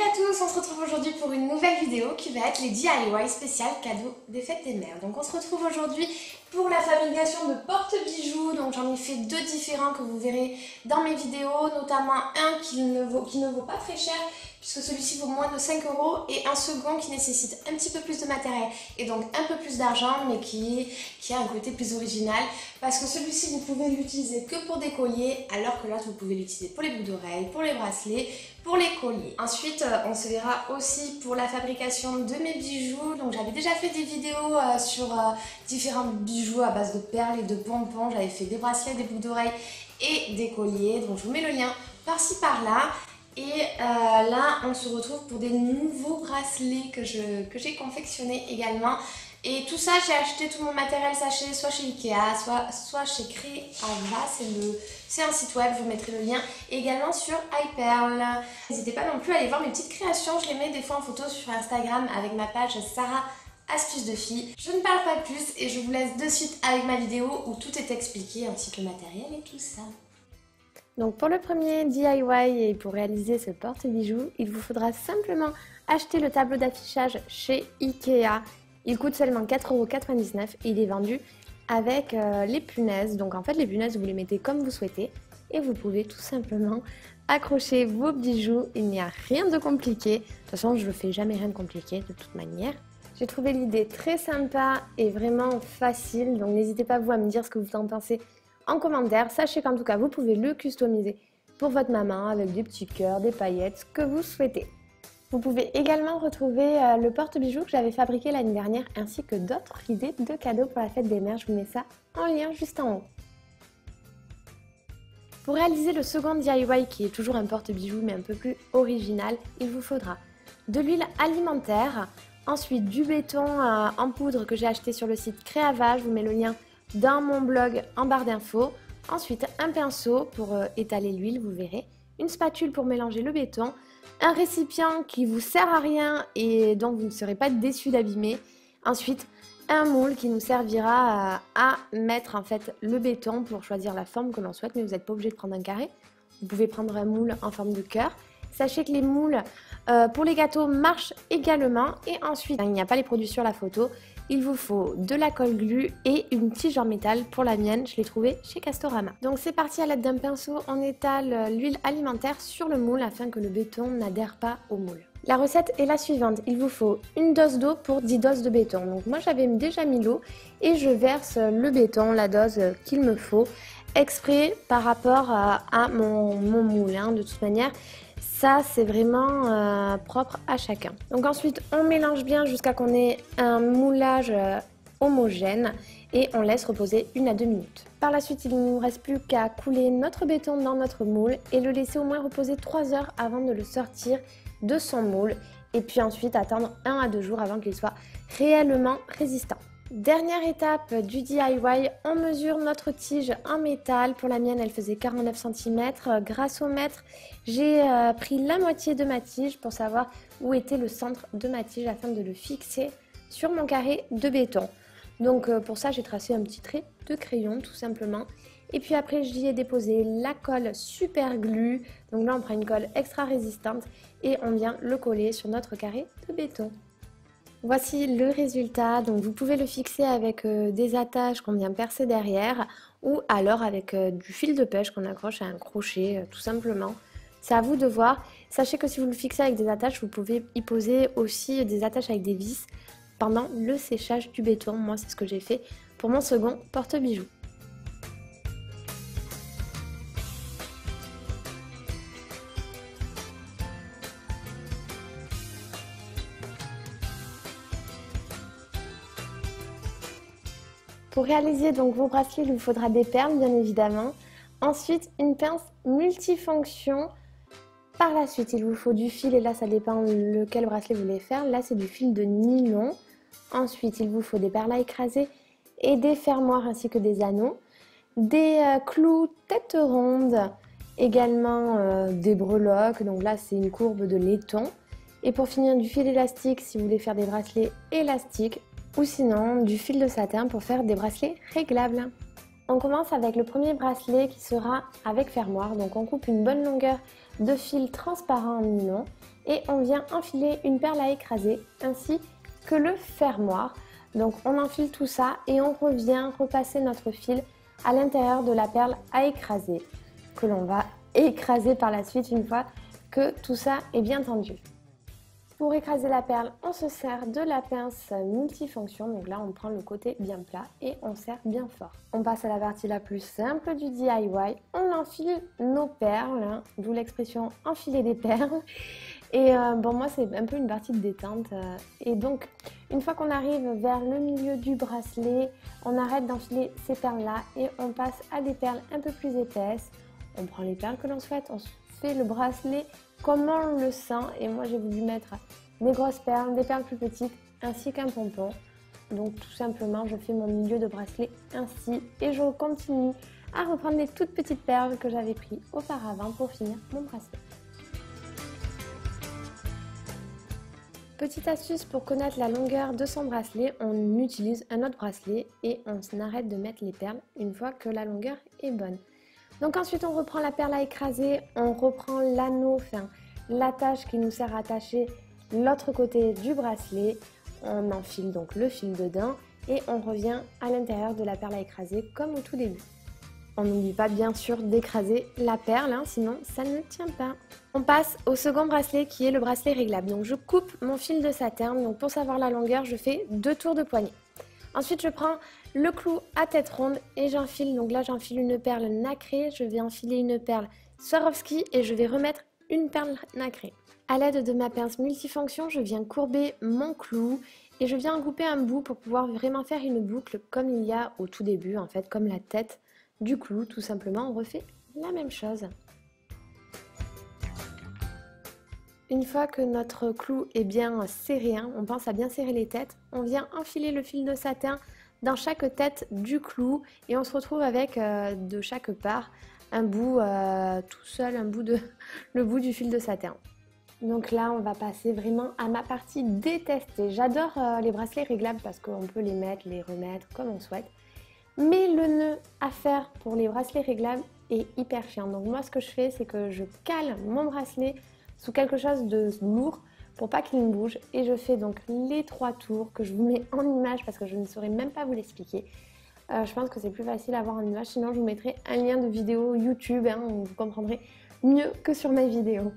Salut à tous, on se retrouve aujourd'hui pour une nouvelle vidéo qui va être les DIY spéciales cadeaux des fêtes des mères. Donc on se retrouve aujourd'hui pour la fabrication de porte-bijoux. Donc j'en ai fait deux différents que vous verrez dans mes vidéos, notamment un qui ne vaut pas très cher puisque celui-ci vaut moins de 5 € et un second qui nécessite un petit peu plus de matériel et donc un peu plus d'argent mais qui a un côté plus original parce que celui-ci vous pouvez l'utiliser que pour des colliers alors que l'autre vous pouvez l'utiliser pour les boucles d'oreilles, pour les bracelets, pour les colliers. Ensuite on se verra aussi pour la fabrication de mes bijoux. Donc j'avais déjà fait des vidéos sur différents bijoux à base de perles et de pompons. J'avais fait des bracelets, des boucles d'oreilles et des colliers, donc je vous mets le lien par-ci par-là. Et là on se retrouve pour des nouveaux bracelets que j'ai confectionnés également. Et tout ça, j'ai acheté tout mon matériel sachet soit chez Ikea, soit chez Créava, c'est un site web, je vous mettrai le lien, et également sur iPerl. N'hésitez pas non plus à aller voir mes petites créations, je les mets des fois en photo sur Instagram avec ma page Sarah Astuces de Filles. Je ne parle pas plus et je vous laisse de suite avec ma vidéo où tout est expliqué, ainsi que le matériel et tout ça. Donc pour le premier DIY et pour réaliser ce porte-bijoux, il vous faudra simplement acheter le tableau d'affichage chez Ikea. Il coûte seulement 4,99 € et il est vendu avec les punaises. Donc en fait les punaises vous les mettez comme vous souhaitez et vous pouvez tout simplement accrocher vos bijoux. Il n'y a rien de compliqué. De toute façon je ne fais jamais rien de compliqué de toute manière. J'ai trouvé l'idée très sympa et vraiment facile. Donc n'hésitez pas vous à me dire ce que vous en pensez en commentaire. Sachez qu'en tout cas vous pouvez le customiser pour votre maman avec des petits cœurs, des paillettes, ce que vous souhaitez. Vous pouvez également retrouver le porte-bijoux que j'avais fabriqué l'année dernière ainsi que d'autres idées de cadeaux pour la fête des mères. Je vous mets ça en lien juste en haut. Pour réaliser le second DIY qui est toujours un porte-bijoux mais un peu plus original, il vous faudra de l'huile alimentaire, ensuite du béton en poudre que j'ai acheté sur le site Créava, je vous mets le lien dans mon blog en barre d'infos, ensuite un pinceau pour étaler l'huile, vous verrez, une spatule pour mélanger le béton, un récipient qui vous sert à rien et dont vous ne serez pas déçu d'abîmer. Ensuite, un moule qui nous servira à mettre en fait le béton pour choisir la forme que l'on souhaite, mais vous n'êtes pas obligé de prendre un carré. Vous pouvez prendre un moule en forme de cœur. Sachez que les moules pour les gâteaux marchent également. Et ensuite, il n'y a pas les produits sur la photo. Il vous faut de la colle glue et une tige en métal. Pour la mienne, je l'ai trouvée chez Castorama. Donc c'est parti, à l'aide d'un pinceau, on étale l'huile alimentaire sur le moule afin que le béton n'adhère pas au moule. La recette est la suivante, il vous faut une dose d'eau pour 10 doses de béton. Donc moi j'avais déjà mis l'eau et je verse le béton, la dose qu'il me faut, exprès par rapport à mon moule. De toute manière, ça c'est vraiment propre à chacun. Donc ensuite on mélange bien jusqu'à qu'on ait un moulage homogène et on laisse reposer 1 à 2 minutes. Par la suite il ne nous reste plus qu'à couler notre béton dans notre moule et le laisser au moins reposer 3 heures avant de le sortir de son moule et puis ensuite attendre 1 à 2 jours avant qu'il soit réellement résistant. Dernière étape du DIY, on mesure notre tige en métal. Pour la mienne, elle faisait 49 cm. Grâce au mètre, j'ai pris la moitié de ma tige pour savoir où était le centre de ma tige afin de le fixer sur mon carré de béton. Donc pour ça, j'ai tracé un petit trait de crayon tout simplement. Et puis après, j'y ai déposé la colle super glue. Donc là, on prend une colle extra résistante et on vient le coller sur notre carré de béton. Voici le résultat, donc vous pouvez le fixer avec des attaches qu'on vient percer derrière ou alors avec du fil de pêche qu'on accroche à un crochet tout simplement. C'est à vous de voir. Sachez que si vous le fixez avec des attaches, vous pouvez y poser aussi des attaches avec des vis pendant le séchage du béton. Moi c'est ce que j'ai fait pour mon second porte-bijoux. Pour réaliser donc vos bracelets, il vous faudra des perles bien évidemment. Ensuite, une pince multifonction. Par la suite, il vous faut du fil et là ça dépend lequel bracelet vous voulez faire. Là c'est du fil de nylon. Ensuite, il vous faut des perles à écraser et des fermoirs ainsi que des anneaux. Des clous tête ronde, également des breloques. Donc là c'est une courbe de laiton. Et pour finir, du fil élastique si vous voulez faire des bracelets élastiques. Ou sinon du fil de satin pour faire des bracelets réglables. On commence avec le premier bracelet qui sera avec fermoir. Donc on coupe une bonne longueur de fil transparent en nylon et on vient enfiler une perle à écraser ainsi que le fermoir. Donc on enfile tout ça et on revient repasser notre fil à l'intérieur de la perle à écraser que l'on va écraser par la suite une fois que tout ça est bien tendu. Pour écraser la perle, on se sert de la pince multifonction. Donc là, on prend le côté bien plat et on serre bien fort. On passe à la partie la plus simple du DIY. On enfile nos perles, hein, d'où l'expression enfiler des perles. Et bon, moi, c'est un peu une partie de détente. Et donc, une fois qu'on arrive vers le milieu du bracelet, on arrête d'enfiler ces perles-là et on passe à des perles un peu plus épaisses. On prend les perles que l'on souhaite, on fait le bracelet comme on le sent. Et moi, j'ai voulu mettre des grosses perles, des perles plus petites, ainsi qu'un pompon. Donc, tout simplement, je fais mon milieu de bracelet ainsi et je continue à reprendre les toutes petites perles que j'avais prises auparavant pour finir mon bracelet. Petite astuce pour connaître la longueur de son bracelet, on utilise un autre bracelet et on arrête de mettre les perles une fois que la longueur est bonne. Donc ensuite on reprend la perle à écraser, on reprend l'anneau, enfin l'attache qui nous sert à attacher l'autre côté du bracelet, on enfile donc le fil dedans et on revient à l'intérieur de la perle à écraser comme au tout début. On n'oublie pas bien sûr d'écraser la perle, hein, sinon ça ne tient pas. On passe au second bracelet qui est le bracelet réglable. Donc je coupe mon fil de satin, donc pour savoir la longueur je fais 2 tours de poignet. Ensuite je prends le clou à tête ronde et j'enfile, donc là j'enfile une perle nacrée, je vais enfiler une perle Swarovski et je vais remettre une perle nacrée. A l'aide de ma pince multifonction, je viens courber mon clou et je viens en couper un bout pour pouvoir vraiment faire une boucle comme il y a au tout début, en fait, comme la tête du clou, tout simplement, on refait la même chose. Une fois que notre clou est bien serré, hein, on pense à bien serrer les têtes, on vient enfiler le fil de satin dans chaque tête du clou et on se retrouve avec de chaque part un bout tout seul, le bout du fil de satin. Donc là, on va passer vraiment à ma partie détestée. J'adore les bracelets réglables parce qu'on peut les mettre, les remettre comme on souhaite. Mais le nœud à faire pour les bracelets réglables est hyper chiant. Donc moi, ce que je fais, c'est que je cale mon bracelet sous quelque chose de lourd pour pas qu'il me bouge. Et je fais donc les 3 tours que je vous mets en image parce que je ne saurais même pas vous l'expliquer. Je pense que c'est plus facile à voir en image. Sinon, je vous mettrai un lien de vidéo YouTube hein, où vous comprendrez mieux que sur mes vidéos.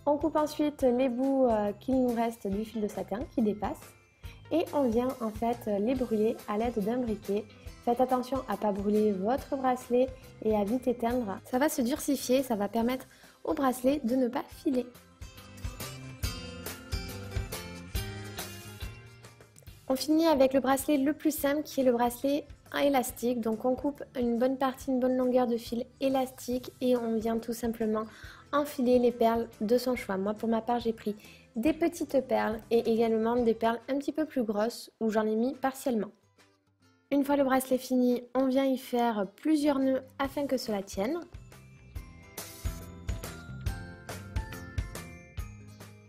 On coupe ensuite les bouts qu'il nous reste du fil de satin qui dépassent. Et on vient en fait les brûler à l'aide d'un briquet. Faites attention à ne pas brûler votre bracelet et à vite éteindre. Ça va se durcifier, ça va permettre au bracelet de ne pas filer. On finit avec le bracelet le plus simple qui est le bracelet à élastique. Donc on coupe une bonne partie, une bonne longueur de fil élastique et on vient tout simplement enfiler les perles de son choix. Moi pour ma part j'ai pris des petites perles et également des perles un petit peu plus grosses où j'en ai mis partiellement. Une fois le bracelet fini, on vient y faire plusieurs nœuds afin que cela tienne.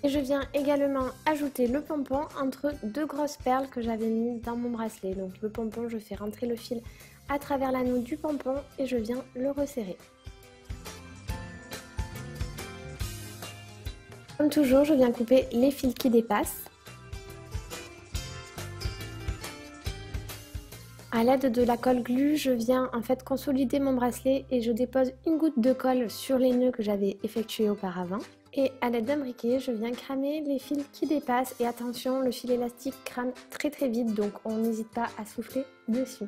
Et je viens également ajouter le pompon entre 2 grosses perles que j'avais mis dans mon bracelet. Donc le pompon, je fais rentrer le fil à travers l'anneau du pompon et je viens le resserrer. Comme toujours, je viens couper les fils qui dépassent. À l'aide de la colle glue, je viens en fait consolider mon bracelet et je dépose une goutte de colle sur les nœuds que j'avais effectués auparavant. Et à l'aide d'un briquet, je viens cramer les fils qui dépassent et attention, le fil élastique crame très vite donc on n'hésite pas à souffler dessus.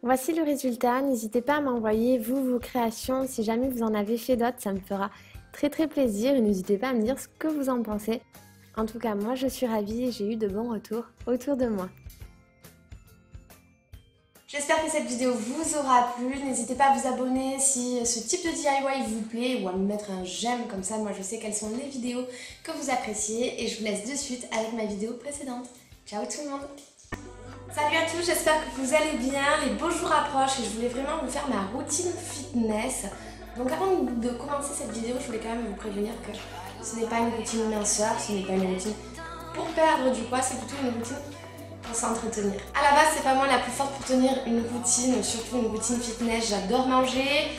Voici le résultat, n'hésitez pas à m'envoyer vos créations, si jamais vous en avez fait d'autres, ça me fera très plaisir et n'hésitez pas à me dire ce que vous en pensez. En tout cas, moi je suis ravie et j'ai eu de bons retours autour de moi. J'espère que cette vidéo vous aura plu, n'hésitez pas à vous abonner si ce type de DIY vous plaît ou à me mettre un j'aime, comme ça moi je sais quelles sont les vidéos que vous appréciez et je vous laisse de suite avec ma vidéo précédente. Ciao tout le monde! Salut à tous, j'espère que vous allez bien, les beaux jours approchent et je voulais vraiment vous faire ma routine fitness. Donc avant de commencer cette vidéo, je voulais quand même vous prévenir que ce n'est pas une routine minceur, ce n'est pas une routine pour perdre du poids, c'est plutôt une routine pour s'entretenir. À la base, c'est pas moi la plus forte pour tenir une routine, surtout une routine fitness. J'adore manger,